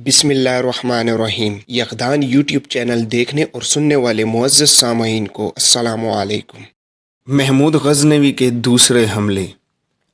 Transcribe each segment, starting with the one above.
بسم اللہ الرحمن الرحیم۔ یقدان یوٹیوب چینل دیکھنے اور سننے والے معزز سامعین کو السلام علیکم۔ محمود غزنوی کے دوسرے حملے۔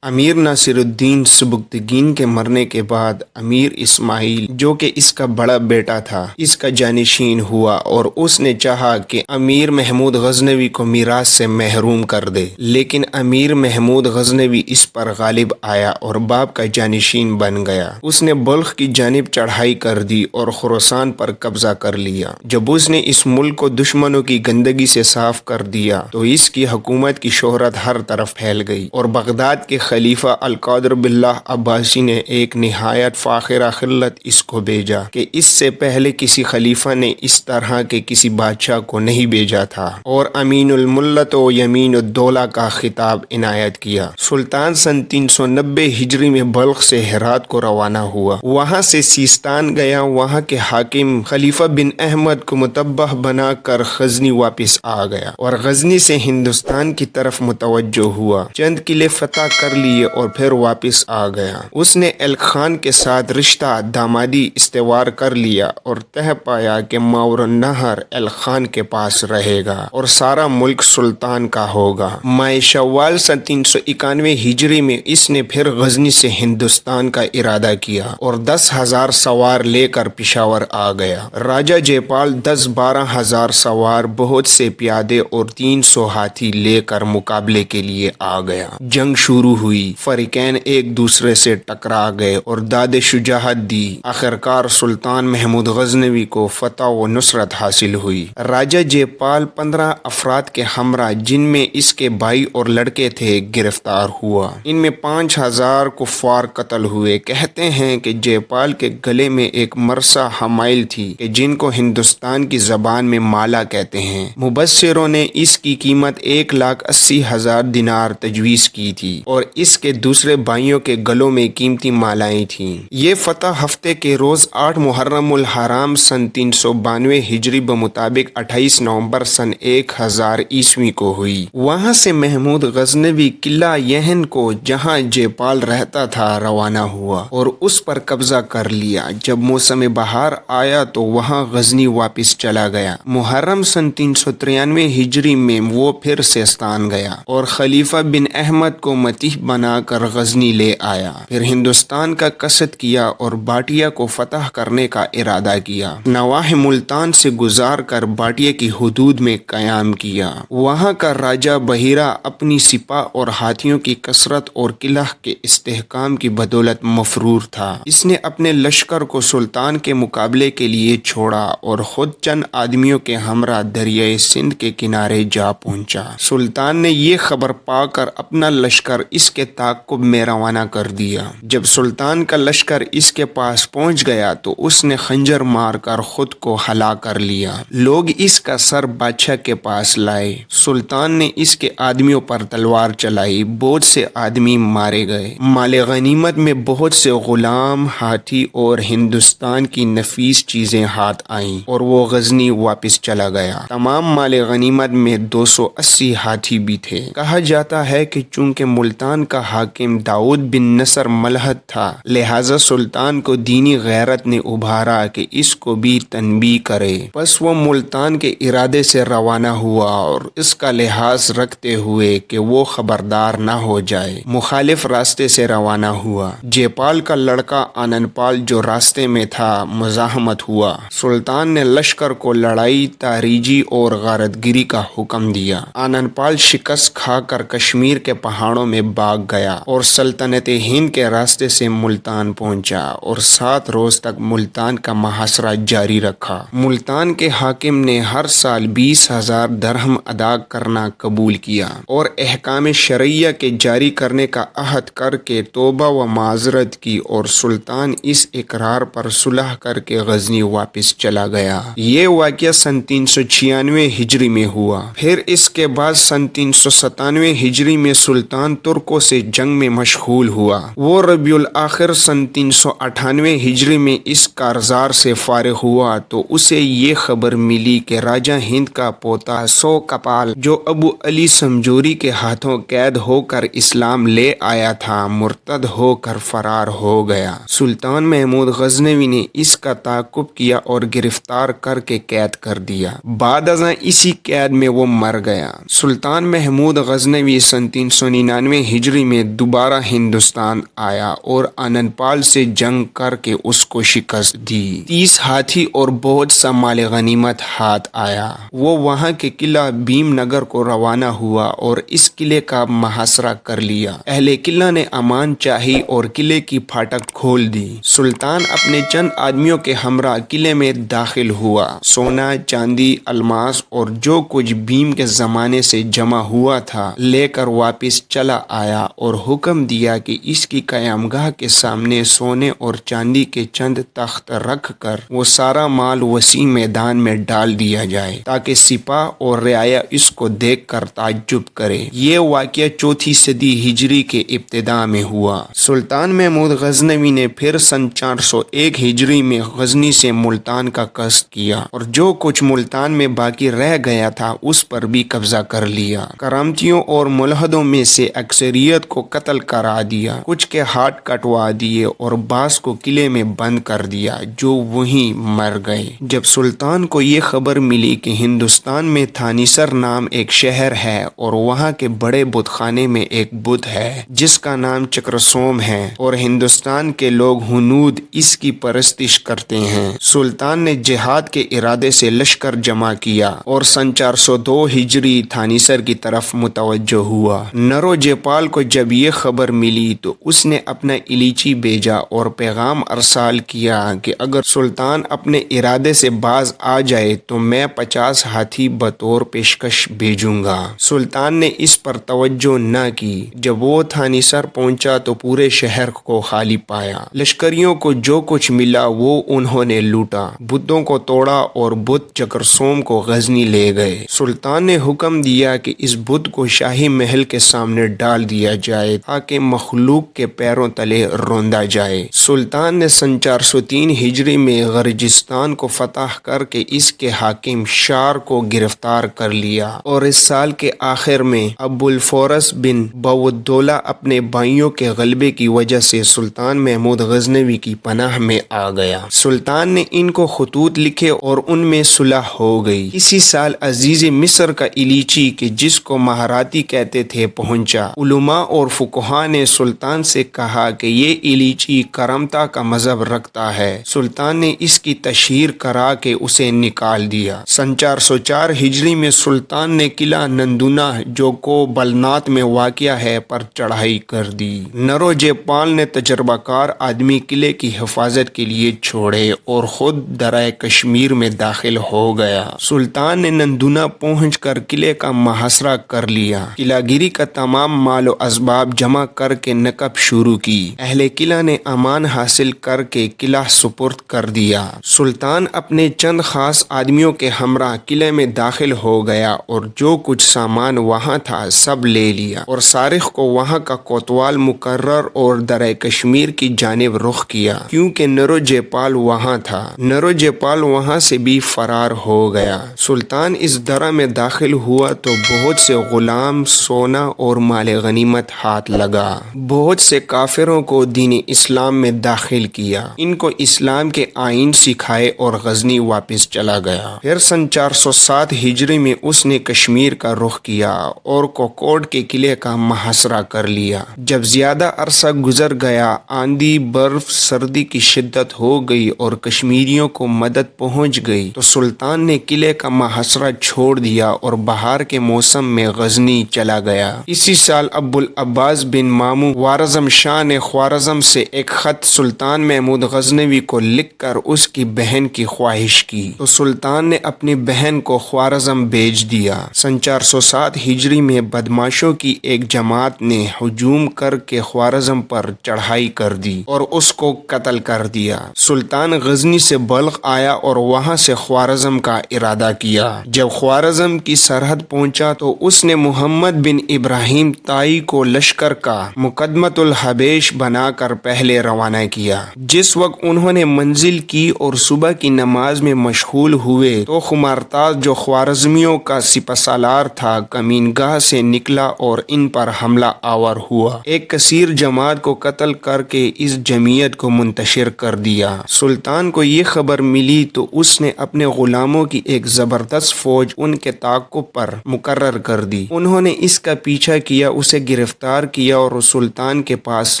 امیر ناصر الدین سبکتگین کے مرنے کے بعد امیر اسماعیل جو کہ اس کا بڑا بیٹا تھا اس کا جانشین ہوا اور اس نے چاہا کہ امیر محمود غزنوی کو میراث سے محروم کر دے، لیکن امیر محمود غزنوی اس پر غالب آیا اور باپ کا جانشین بن گیا۔ اس نے بلخ کی جانب چڑھائی کر دی اور خراسان پر قبضہ کر لیا۔ جب اس نے اس ملک کو دشمنوں کی گندگی سے صاف کر دیا تو اس کی حکومت کی شہرت ہر طرف پھیل گئی اور بغداد کے خلیفہ القادر باللہ عباسی نے ایک نہایت فاخرہ خلت اس کو بھیجا کہ اس سے پہلے کسی خلیفہ نے اس طرح کے کسی بادشاہ کو نہیں بھیجا تھا، اور امین الملت و یمین الدولہ کا خطاب عنایت کیا۔ سلطان سن 390 ہجری میں بلخ سے ہرات کو روانہ ہوا، وہاں سے سیستان گیا، وہاں کے حاکم خلیفہ بن احمد کو متبع بنا کر غزنی واپس آ گیا اور غزنی سے ہندوستان کی طرف متوجہ ہوا، چند قلعے فتح کر لیے اور پھر واپس آ گیا۔ اس نے ایلک خان کے ساتھ رشتہ دامادی استوار کر لیا اور طے پایا کہ ماور النہر ایلک خان کے پاس رہے گا اور سارا ملک سلطان کا ہوگا۔ ماہ شوال سن 391 ہجری میں اس نے پھر غزنی سے ہندوستان کا ارادہ کیا اور 10,000 سوار لے کر پشاور آ گیا۔ راجہ جے پال 10-12 ہزار سوار، بہت سے پیادے اور 300 ہاتھی لے کر مقابلے کے لیے آ گیا۔ جنگ شروع ہوئی، فریقین ایک دوسرے سے ٹکرا گئے اور داد شجاعت دی۔ آخرکار سلطان محمود غزنوی کو فتح و نصرت حاصل ہوئی۔ راجہ جے پال 15 افراد کے ہمراہ جن میں اس کے بھائی اور لڑکے تھے گرفتار ہوا۔ ان میں 5,000 کفار قتل ہوئے۔ کہتے ہیں کہ جے پال کے گلے میں ایک مرثا حمائل تھی کہ جن کو ہندوستان کی زبان میں مالا کہتے ہیں۔ مبصروں نے اس کی قیمت 1,80,000 دینار تجویز کی تھی اور اس کے دوسرے بھائیوں کے گلوں میں قیمتی مالائیں تھیں۔ یہ فتح ہفتے کے روز 8 محرم الحرام سن 392 ہجری بمطابق 28 نومبر سن 1000 عیسوی کو ہوئی۔ وہاں سے محمود غزنوی قلعہ یہن کو جہاں جے پال رہتا تھا روانہ ہوا اور اس پر قبضہ کر لیا۔ جب موسم بہار آیا تو وہاں غزنی واپس چلا گیا۔ محرم سن 393 ہجری میں وہ پھر سیستان گیا اور خلیفہ بن احمد کو متیح بنا کر غزنی لے آیا۔ پھر ہندوستان کا قصد کیا اور باٹیا کو فتح کرنے کا ارادہ کیا۔ نواح ملتان سے گزار کر باٹیا کی حدود میں قیام کیا۔ وہاں کا راجہ بحیرہ اپنی سپاہ اور ہاتھیوں کی کثرت اور قلعہ کے استحکام کی بدولت مفرور تھا۔ اس نے اپنے لشکر کو سلطان کے مقابلے کے لیے چھوڑا اور خود چند آدمیوں کے ہمراہ دریائے سندھ کے کنارے جا پہنچا۔ سلطان نے یہ خبر پا کر اپنا لشکر اس کے تعاقب میں روانہ کر دیا۔ جب سلطان کا لشکر اس کے پاس پہنچ گیا تو اس نے خنجر مار کر خود کو ہلاک کر لیا۔ لوگ اس کا سر بادشاہ کے پاس لائے۔ سلطان نے اس کے آدمیوں پر تلوار چلائی، بہت سے آدمی مارے گئے۔ مال غنیمت میں بہت سے غلام، ہاتھی اور ہندوستان کی نفیس چیزیں ہاتھ آئیں اور وہ غزنی واپس چلا گیا۔ تمام مال غنیمت میں 280 ہاتھی بھی تھے۔ کہا جاتا ہے کہ چونکہ ملتان کا حاکم داؤد بن نصر ملحد تھا، لہذا سلطان کو دینی غیرت نے ابھارا کہ اس کو بھی تنبیہ کرے، پس وہ ملتان کے ارادے سے روانہ ہوا اور اس کا لحاظ رکھتے ہوئے کہ وہ خبردار نہ ہو جائے مخالف راستے سے روانہ ہوا۔ جے پال کا لڑکا آنند پال جو راستے میں تھا مزاحمت ہوا۔ سلطان نے لشکر کو لڑائی، تاریجی اور غارت گیری کا حکم دیا۔ آنند پال شکست کھا کر کشمیر کے پہاڑوں میں بھاگ گیا اور سلطنت ہند کے راستے سے ملتان پہنچا اور 7 روز تک ملتان کا محاصرہ جاری رکھا۔ ملتان کے حاکم نے ہر سال 20,000 درہم ادا کرنا قبول کیا اور احکام شرعیہ کے جاری کرنے کا عہد کر کے توبہ و معذرت کی اور سلطان اس اقرار پر صلح کر کے غزنی واپس چلا گیا۔ یہ واقعہ سن 396 ہجری میں ہوا۔ پھر اس کے بعد سن 397 ہجری میں سلطان ترک و سے جنگ میں مشغول ہوا۔ وہ ربیع الاخر سن 398 ہجری میں اس کارزار سے فارغ ہوا تو اسے یہ خبر ملی کہ راجہ ہند کا پوتا سوکپال جو ابو علی سمجوری کے ہاتھوں قید ہو کر اسلام لے آیا تھا، مرتد ہو کر فرار ہو گیا۔ سلطان محمود غزنوی نے اس کا تعاقب کیا اور گرفتار کر کے قید کر دیا۔ بعد ازاں اسی قید میں وہ مر گیا۔ سلطان محمود غزنوی سن 399 ہجری میں دوبارہ ہندوستان آیا اور آنند پال سے جنگ کر کے اس کو شکست دی۔ 30 ہاتھی اور بہت سا مال غنیمت ہاتھ آیا۔ وہ وہاں کے قلعہ بھیم نگر کو روانہ ہوا اور اس قلعے کا محاصرہ کر لیا۔ اہل قلعہ نے امان چاہی اور قلعے کی پھاٹک کھول دی۔ سلطان اپنے چند آدمیوں کے ہمراہ قلعے میں داخل ہوا۔ سونا، چاندی، الماس اور جو کچھ بھیم کے زمانے سے جمع ہوا تھا لے کر واپس چلا آیا اور حکم دیا کہ اس کی قیامگاہ کے سامنے سونے اور چاندی کے چند تخت رکھ کر وہ سارا مال وسیع میدان میں ڈال دیا جائے تاکہ سپاہ اور رعایا اس کو دیکھ کر تعجب کرے۔ یہ واقعہ 4 صدی ہجری کے ابتدا میں ہوا۔ سلطان محمود غزنوی نے پھر سن 401 ہجری میں غزنی سے ملتان کا قصد کیا اور جو کچھ ملتان میں باقی رہ گیا تھا اس پر بھی قبضہ کر لیا۔ کرامتیوں اور ملحدوں میں سے اکثریت کو قتل کرا دیا، کچھ کے ہاتھ کٹوا دیے اور بعض کو قلعے میں بند کر دیا جو وہیں مر گئے۔ جب سلطان کو یہ خبر ملی کہ ہندوستان میں تھانیسر نام ایک شہر ہے اور وہاں کے بڑے بت خانے میں ایک بت ہے جس کا نام چکرسوم ہے اور ہندوستان کے لوگ ہنود اس کی پرستش کرتے ہیں، سلطان نے جہاد کے ارادے سے لشکر جمع کیا اور سن 402 ہجری تھانیسر کی طرف متوجہ ہوا۔ نرو جے پال کو جب یہ خبر ملی تو اس نے اپنا الیچی بھیجا اور پیغام ارسال کیا کہ اگر سلطان اپنے ارادے سے باز آ جائے تو میں 50 ہاتھی بطور پیشکش بھیجوں گا۔ سلطان نے اس پر توجہ نہ کی۔ جب وہ تھانیسر پہنچا تو پورے شہر کو خالی پایا۔ لشکریوں کو جو کچھ ملا وہ انہوں نے لوٹا، بتوں کو توڑا اور بت چکرسوم کو غزنی لے گئے۔ سلطان نے حکم دیا کہ اس بت کو شاہی محل کے سامنے ڈال دیا جائے تاکہ مخلوق کے پیروں تلے روندا جائے۔ سلطان نے سن 403 ہجری میں غرجستان کو فتح کر کے اس کے حاکم شار کو گرفتار کر لیا اور اس سال کے آخر میں ابو الفورس بن بودولہ اپنے بھائیوں کے غلبے کی وجہ سے سلطان محمود غزنوی کی پناہ میں آ گیا۔ سلطان نے ان کو خطوط لکھے اور ان میں صلح ہو گئی۔ اسی سال عزیز مصر کا الیچی کہ جس کو مہاراتی کہتے تھے پہنچا۔ علماء اور فقہاء نے سلطان سے کہا کہ یہ الیچی کرامتا کا مذہب رکھتا ہے۔ سلطان نے اس کی تشہیر کرا کے اسے نکال دیا۔ سن 404 ہجری میں سلطان نے قلعہ نندونا جو کو بلنات میں واقع ہے پر چڑھائی کر دی۔ نرو جے پال نے تجربہ کار آدمی قلعے کی حفاظت کے لیے چھوڑے اور خود درائے کشمیر میں داخل ہو گیا۔ سلطان نے نندونا پہنچ کر قلعے کا محاصرہ کر لیا۔ قلعہ گیری کا تمام مال و اسباب جمع کر کے نقب شروع کی۔ اہل قلعہ نے امان حاصل کر کے قلعہ سپرد کر دیا۔ سلطان اپنے چند خاص آدمیوں کے ہمراہ قلعے میں داخل ہو گیا اور جو کچھ سامان وہاں تھا سب لے لیا اور سارخ کو وہاں کا کوتوال مقرر اور درائے کشمیر کی جانب رخ کیا کیونکہ نرو جے پال وہاں تھا۔ نرو جے پال وہاں سے بھی فرار ہو گیا۔ سلطان اس درہ میں داخل ہوا تو بہت سے غلام، سونا اور مال غنیمت ہاتھ لگا۔ بہت سے کافروں کو دین اسلام میں داخل کیا، ان کو اسلام کے آئین سکھائے اور غزنی واپس چلا گیا۔ پھر سن 407 ہجری میں اس نے کشمیر کا رخ کیا اور کوکوڈ کے قلعے کا محاصرہ کر لیا۔ جب زیادہ عرصہ گزر گیا، آندھی، برف، سردی کی شدت ہو گئی اور کشمیریوں کو مدد پہنچ گئی تو سلطان نے قلعے کا محاصرہ چھوڑ دیا اور بہار کے موسم میں غزنی چلا گیا۔ اسی سال ابو العباس بن مامو خوارزم شاہ نے خوارزم سے ایک خط سلطان محمود غزنوی کو لکھ کر اس کی بہن کی خواہش کی تو سلطان نے اپنی بہن کو خوارزم بھیج دیا۔ سن 407 ہجری میں بدماشوں کی ایک جماعت نے ہجوم کر کے خوارزم پر چڑھائی کر دی اور اس کو قتل کر دیا۔ سلطان غزنی سے بلخ آیا اور وہاں سے خوارزم کا ارادہ کیا۔ جب خوارزم کی سرحد پہنچا تو اس نے محمد بن ابراہیم تائی کو لشکر کا مقدمۃ الحبیش بنا کر پہلے روانہ کیا۔ جس وقت انہوں نے منزل کی اور صبح کی نماز میں مشغول ہوئے تو خمارتاز جو خوارزمیوں کا سپہ سالار تھا کمین گاہ سے نکلا اور ان پر حملہ آور ہوا، ایک کثیر جماعت کو قتل کر کے اس جمعیت کو منتشر کر دیا۔ سلطان کو یہ خبر ملی تو اس نے اپنے غلاموں کی ایک زبردست فوج ان کے تعاقب پر مقرر کر دی۔ انہوں نے اس کا پیچھا کیا، اسے گرفتار کیا اور سلطان کے پاس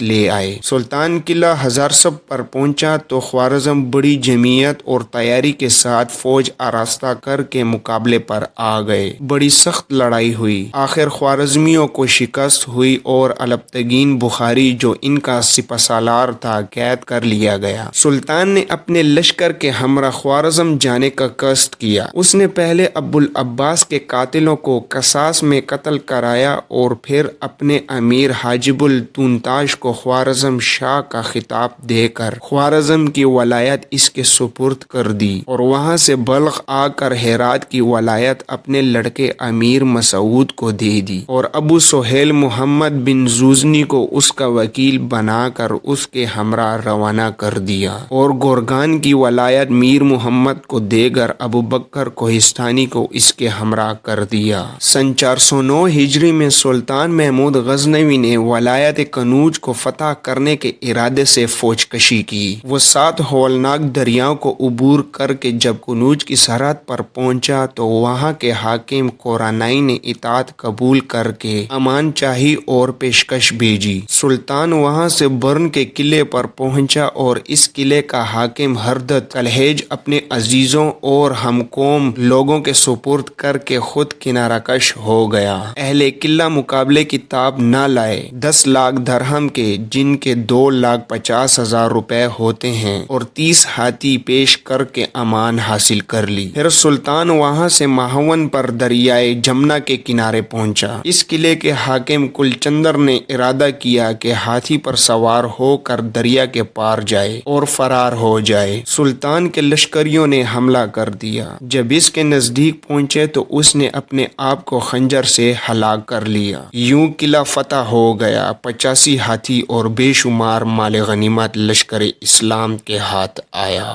لے آئے۔ سلطان قلعہ ہزارسب پر پہنچا تو خوارزم بڑی جمعیت اور تیاری کے ساتھ فوج آراستہ کر کے مقابلے پر آ گئے۔ بڑی سخت لڑائی ہوئی، آخر خوارزمیوں کو شکست ہوئی اور البتگین بخاری جو ان کا سپہ سالار تھا قید کر لیا گیا۔ سلطان نے اپنے لشکر کے ہمراہ خوارزم جانے کا قصد کیا۔ اس نے پہلے ابو العباس کے قاتلوں کو قصاص میں قتل کرایا اور پھر اپنے امیر حاجب التونتاش کو خوارزم شاہ کا خطاب دے کر خوارزم کی ولایت اس کے سپرد کر دی اور وہاں سے بلخ آ کر ہرات کی ولایت اپنے لڑکے امیر مسعود کو دے دی اور ابو سہیل محمد بن زوزنی کو اس کا وکیل بنا کر اس کے ہمراہ روانہ کر دیا اور گورگان کی ولایت میر محمد کو دے کر ابو بکر کوہستانی کو اس کے ہمراہ کر دیا۔ سن 409 ہجری میں سلطان محمود غزنوی نے ولایت قنوج کو فتح کرنے کے ارادے سے فوج کشی کی۔ وہ 7 ہولناک دریاؤں کو عبور کر کے جب قنوج کی سرحد پر پہنچا تو وہاں کے حاکم قرانائی نے اطاعت قبول کر کے امان چاہی اور پیشکش بھیجی۔ سلطان وہاں سے برن کے قلعے پر پہنچا اور اس قلعے کا حاکم ہردت کلہیج اپنے عزیزوں اور ہم قوم لوگوں کے سپرد کر کے خود کنارہ کش ہو گیا۔ اہل قلعہ مقابلے کی تاب نہ لائے۔ 10 لاکھ درہم کے جن کے 2,50,000 روپے ہوتے ہیں اور 30 ہاتھی پیش کر کے امان حاصل کر لی۔ پھر سلطان وہاں سے ماہون پر دریائے جمنا کے کنارے پہنچا۔ اس قلعے کے حاکم کلچندر نے ارادہ کیا کہ ہاتھی پر سوار ہو کر دریا کے پار جائے اور فرار ہو جائے۔ سلطان کے لشکریوں نے حملہ کر دیا۔ جب اس کے نزدیک پہنچے تو اس نے اپنے آپ کو خنجر سے ہلاک کر لیا۔ یوں قلعہ فتح ہو گیا۔ 85 ہاتھی اور بے شمار مال غنیمت لشکر اسلام کے ہاتھ آیا۔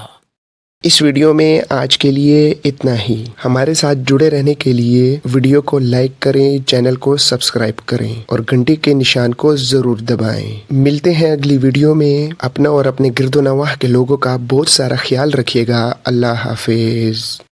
اس ویڈیو میں آج کے لیے اتنا ہی۔ ہمارے ساتھ جڑے رہنے کے لیے ویڈیو کو لائک کریں، چینل کو سبسکرائب کریں اور گھنٹی کے نشان کو ضرور دبائیں۔ ملتے ہیں اگلی ویڈیو میں۔ اپنا اور اپنے گرد و نواح کے لوگوں کا بہت سارا خیال رکھیے گا۔ اللہ حافظ۔